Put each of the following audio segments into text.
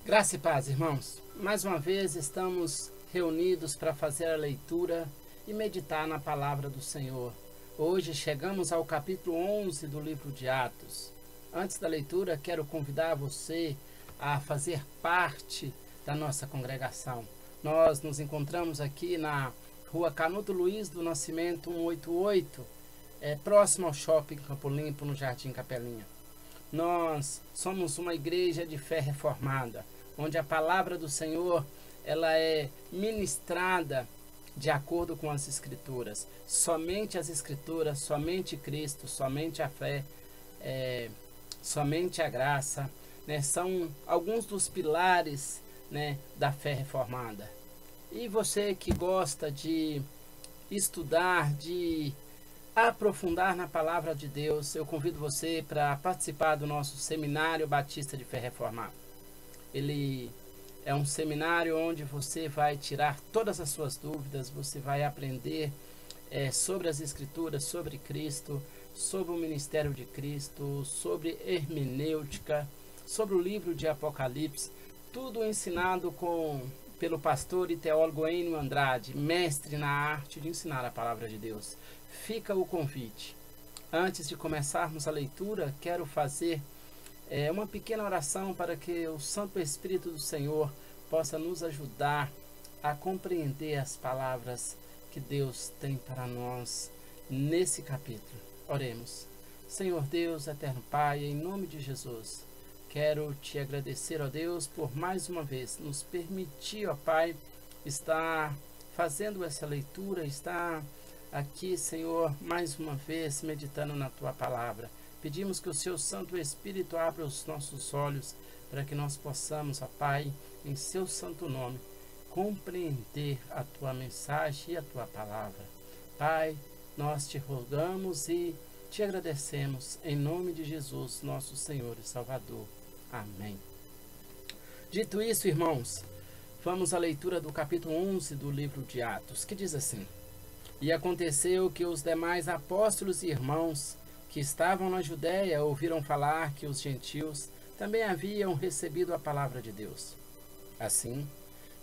Graça e paz, irmãos. Mais uma vez estamos reunidos para fazer a leitura e meditar na palavra do Senhor. Hoje chegamos ao capítulo 11 do livro de Atos. Antes da leitura, quero convidar você a fazer parte da nossa congregação. Nós nos encontramos aqui na Rua Canuto Luiz do Nascimento 188, próximo ao Shopping Campo Limpo, no Jardim Capelinha. Nós somos uma igreja de fé reformada, onde a palavra do Senhor ela é ministrada de acordo com as Escrituras. Somente as Escrituras, somente Cristo, somente a fé, somente a graça, né, são alguns dos pilares, né, da fé reformada. E você que gosta de estudar, de aprofundar na palavra de Deus, eu convido você para participar do nosso Seminário Batista de Fé Reformada. Ele é um seminário onde você vai tirar todas as suas dúvidas, você vai aprender sobre as Escrituras, sobre Cristo, sobre o ministério de Cristo, sobre hermenêutica, sobre o livro de Apocalipse, tudo ensinado pelo pastor e teólogo Enio Andrade, mestre na arte de ensinar a palavra de Deus. Fica o convite. Antes de começarmos a leitura, quero fazer uma pequena oração para que o Santo Espírito do Senhor possa nos ajudar a compreender as palavras que Deus tem para nós nesse capítulo. Oremos. Senhor Deus, eterno Pai, em nome de Jesus, quero te agradecer, ó Deus, por mais uma vez nos permitir, ó Pai, estar fazendo essa leitura, estar aqui, Senhor, mais uma vez meditando na tua palavra. Pedimos que o seu Santo Espírito abra os nossos olhos para que nós possamos, ó Pai, em seu santo nome, compreender a tua mensagem e a tua palavra. Pai, nós te rogamos e te agradecemos em nome de Jesus, nosso Senhor e Salvador. Amém. Dito isso, irmãos, vamos à leitura do capítulo 11 do livro de Atos, que diz assim: E aconteceu que os demais apóstolos e irmãos que estavam na Judéia ouviram falar que os gentios também haviam recebido a palavra de Deus. Assim,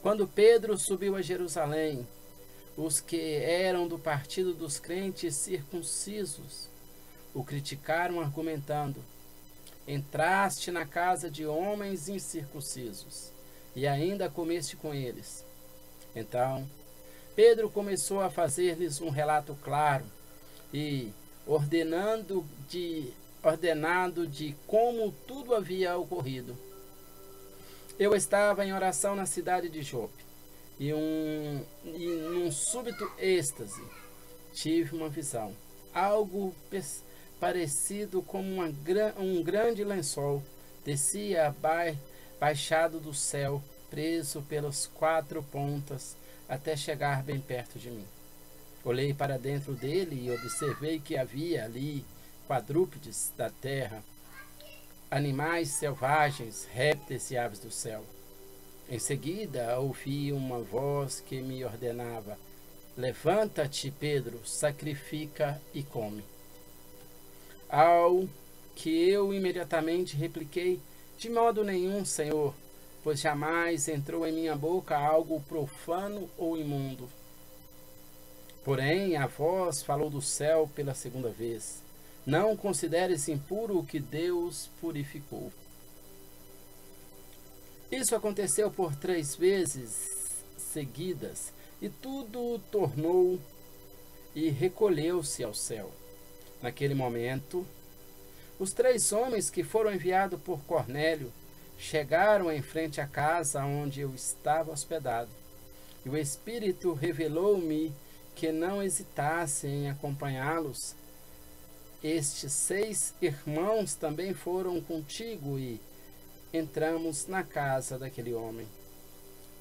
quando Pedro subiu a Jerusalém, os que eram do partido dos crentes circuncisos o criticaram argumentando: Entraste na casa de homens incircuncisos e ainda comeste com eles. Então, Pedro começou a fazer-lhes um relato claro e ordenado de como tudo havia ocorrido. Eu estava em oração na cidade de Jope e num súbito êxtase tive uma visão, algo parecido como um grande lençol descia baixado do céu, preso pelas quatro pontas até chegar bem perto de mim. Olhei para dentro dele e observei que havia ali quadrúpedes da terra, animais selvagens, répteis e aves do céu. Em seguida, ouvi uma voz que me ordenava: Levanta-te, Pedro, sacrifica e come. Ao que eu imediatamente repliquei: De modo nenhum, Senhor, pois jamais entrou em minha boca algo profano ou imundo. Porém, a voz falou do céu pela segunda vez: Não consideres impuro o que Deus purificou. Isso aconteceu por 3 vezes seguidas, e tudo tornou e recolheu-se ao céu. Naquele momento, os 3 homens que foram enviados por Cornélio chegaram em frente à casa onde eu estava hospedado, e o Espírito revelou-me que não hesitasse em acompanhá-los. Estes 6 irmãos também foram contigo e entramos na casa daquele homem.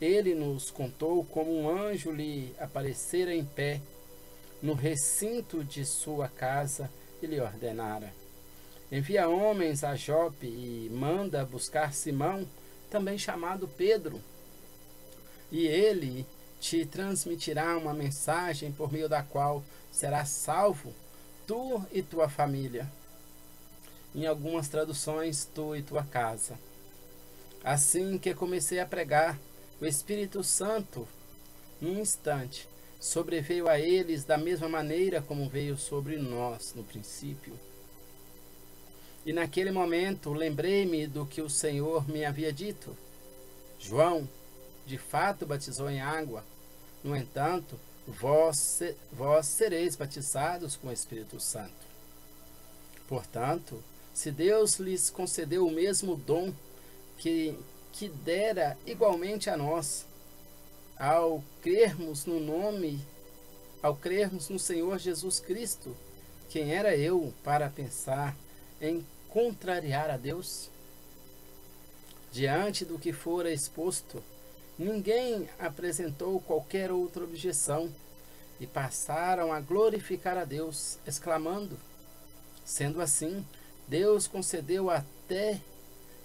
Ele nos contou como um anjo lhe aparecera em pé no recinto de sua casa e lhe ordenara: Envia homens a Jope e manda buscar Simão, também chamado Pedro, e ele te transmitirá uma mensagem por meio da qual serás salvo, tu e tua família. Em algumas traduções, tu e tua casa. Assim que comecei a pregar, o Espírito Santo, num instante, sobreveio a eles da mesma maneira como veio sobre nós no princípio. E naquele momento lembrei-me do que o Senhor me havia dito. João, de fato, batizou em água. No entanto, vós sereis batizados com o Espírito Santo. Portanto, se Deus lhes concedeu o mesmo dom que dera igualmente a nós, ao crermos no Senhor Jesus Cristo, quem era eu para pensar em contrariar a Deus? Diante do que fora exposto, ninguém apresentou qualquer outra objeção e passaram a glorificar a Deus, exclamando: sendo assim, Deus concedeu até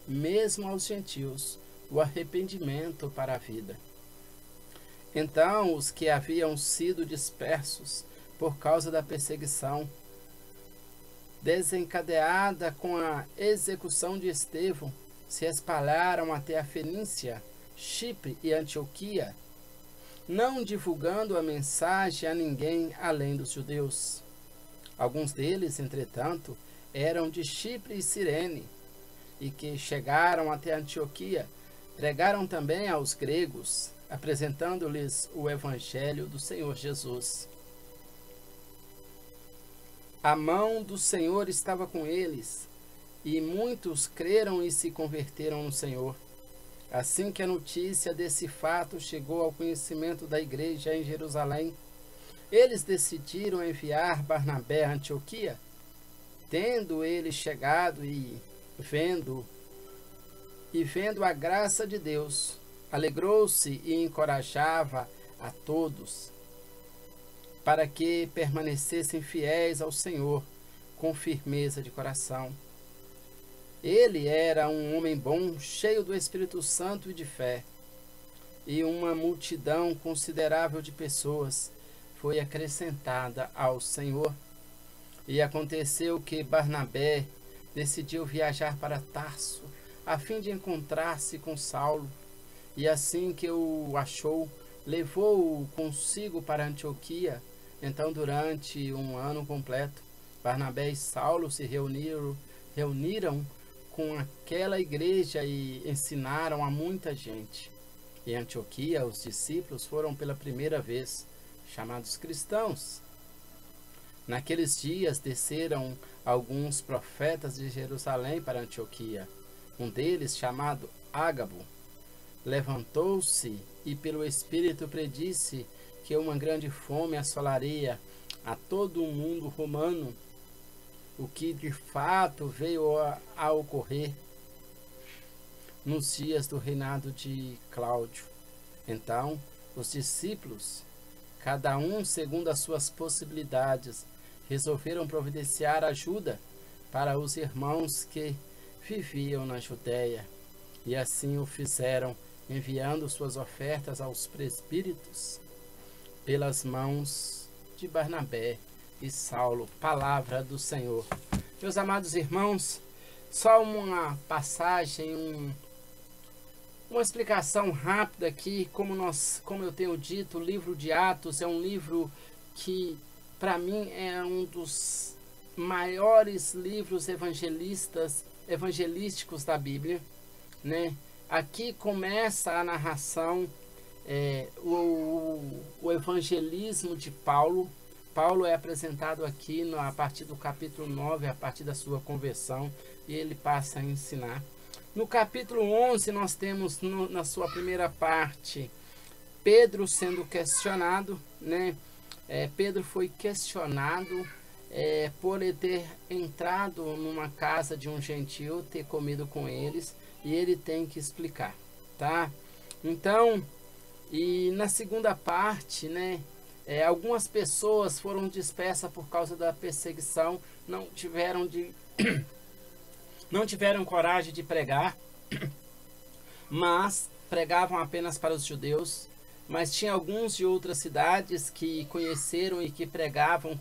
mesmo aos gentios o arrependimento para a vida. Então os que haviam sido dispersos por causa da perseguição, desencadeada com a execução de Estevão, se espalharam até a Fenícia, Chipre e Antioquia, não divulgando a mensagem a ninguém além dos judeus. Alguns deles, entretanto, eram de Chipre e Cirene, e que chegaram até Antioquia, pregaram também aos gregos, apresentando-lhes o Evangelho do Senhor Jesus. A mão do Senhor estava com eles, e muitos creram e se converteram no Senhor. Assim que a notícia desse fato chegou ao conhecimento da igreja em Jerusalém, eles decidiram enviar Barnabé a Antioquia. Tendo ele chegado e vendo a graça de Deus, alegrou-se e encorajava a todos para que permanecessem fiéis ao Senhor com firmeza de coração. Ele era um homem bom, cheio do Espírito Santo e de fé, e uma multidão considerável de pessoas foi acrescentada ao Senhor. E aconteceu que Barnabé decidiu viajar para Tarso, a fim de encontrar-se com Saulo, e assim que o achou, levou-o consigo para Antioquia. Então, durante um ano completo, Barnabé e Saulo se reuniram com aquela igreja e ensinaram a muita gente. Em Antioquia, os discípulos foram pela primeira vez chamados cristãos. Naqueles dias desceram alguns profetas de Jerusalém para Antioquia. Um deles, chamado Ágabo, levantou-se e pelo Espírito predisse que uma grande fome assolaria a todo o mundo romano, o que de fato veio a ocorrer nos dias do reinado de Cláudio. Então, os discípulos, cada um segundo as suas possibilidades, resolveram providenciar ajuda para os irmãos que viviam na Judéia, e assim o fizeram, enviando suas ofertas aos presbíteros pelas mãos de Barnabé e Saulo. Palavra do Senhor. Meus amados irmãos, só uma passagem, uma explicação rápida aqui. Como eu tenho dito, o livro de Atos é um livro que, para mim, é um dos maiores livros evangelísticos da Bíblia, né? Aqui começa a narração, o evangelismo de Paulo. Paulo é apresentado aqui a partir do capítulo 9, a partir da sua conversão, e ele passa a ensinar. No capítulo 11, nós temos na sua primeira parte, Pedro sendo questionado, né? Pedro foi questionado por ele ter entrado numa casa de um gentil, ter comido com eles, e ele tem que explicar, tá? Então, e na segunda parte, né? Algumas pessoas foram dispersas por causa da perseguição, não tiveram coragem de pregar, mas pregavam apenas para os judeus. Mas tinha alguns de outras cidades que conheceram e que pregavam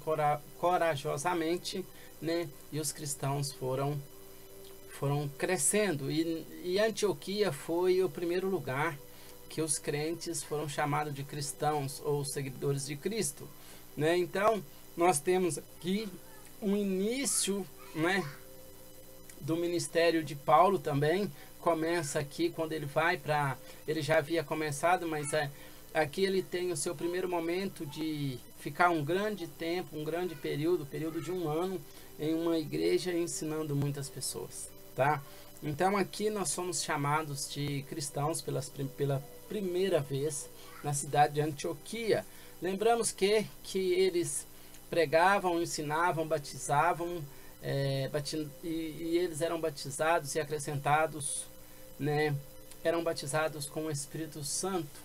corajosamente, né? E os cristãos foram crescendo, e Antioquia foi o primeiro lugar que os crentes foram chamados de cristãos ou seguidores de Cristo, né? Então nós temos aqui um início, né, do ministério de Paulo também. Começa aqui quando ele vai para, ele já havia começado, mas aqui ele tem o seu primeiro momento de ficar um grande tempo, um grande período de um ano em uma igreja ensinando muitas pessoas, tá? Então aqui nós somos chamados de cristãos pela primeira vez na cidade de Antioquia. Lembramos que eles pregavam, ensinavam, batizavam, e eles eram batizados e acrescentados, né? Eram batizados com o Espírito Santo,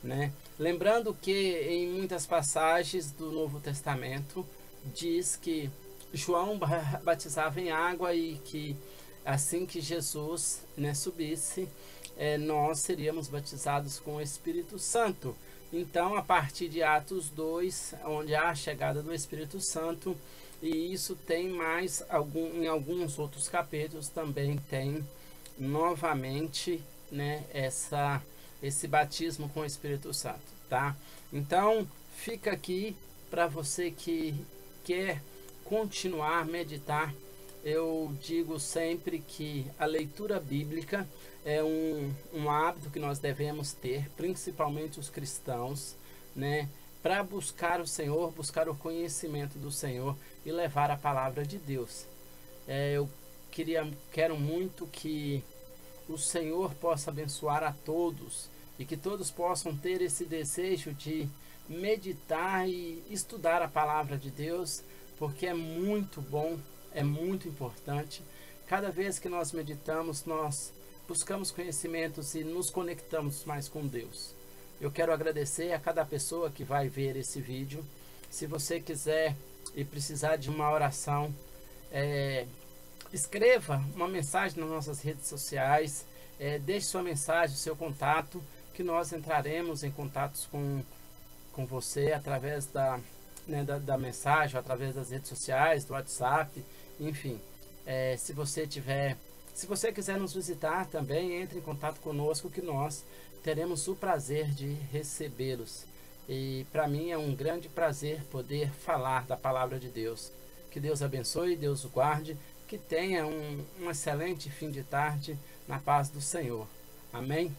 né? Lembrando que em muitas passagens do Novo Testamento diz que João batizava em água e que assim que Jesus, né, subisse, nós seríamos batizados com o Espírito Santo. Então, a partir de Atos 2, onde há a chegada do Espírito Santo, e isso tem mais em alguns outros capítulos também tem novamente, né, esse batismo com o Espírito Santo, tá? Então, fica aqui para você que quer continuar a meditar. Eu digo sempre que a leitura bíblica é um hábito que nós devemos ter, principalmente os cristãos, né, para buscar o Senhor, buscar o conhecimento do Senhor e levar a palavra de Deus. Eu quero muito que o Senhor possa abençoar a todos e que todos possam ter esse desejo de meditar e estudar a palavra de Deus, porque é muito bom, é muito importante. Cada vez que nós meditamos, nós buscamos conhecimentos e nos conectamos mais com Deus. Eu quero agradecer a cada pessoa que vai ver esse vídeo. Se você quiser e precisar de uma oração, escreva uma mensagem nas nossas redes sociais, deixe sua mensagem, seu contato, que nós entraremos em contatos com você através da mensagem, através das redes sociais, do WhatsApp, enfim. Se você quiser nos visitar também, entre em contato conosco que nós teremos o prazer de recebê-los. E para mim é um grande prazer poder falar da palavra de Deus. Que Deus abençoe, Deus o guarde, que tenha um excelente fim de tarde na paz do Senhor. Amém?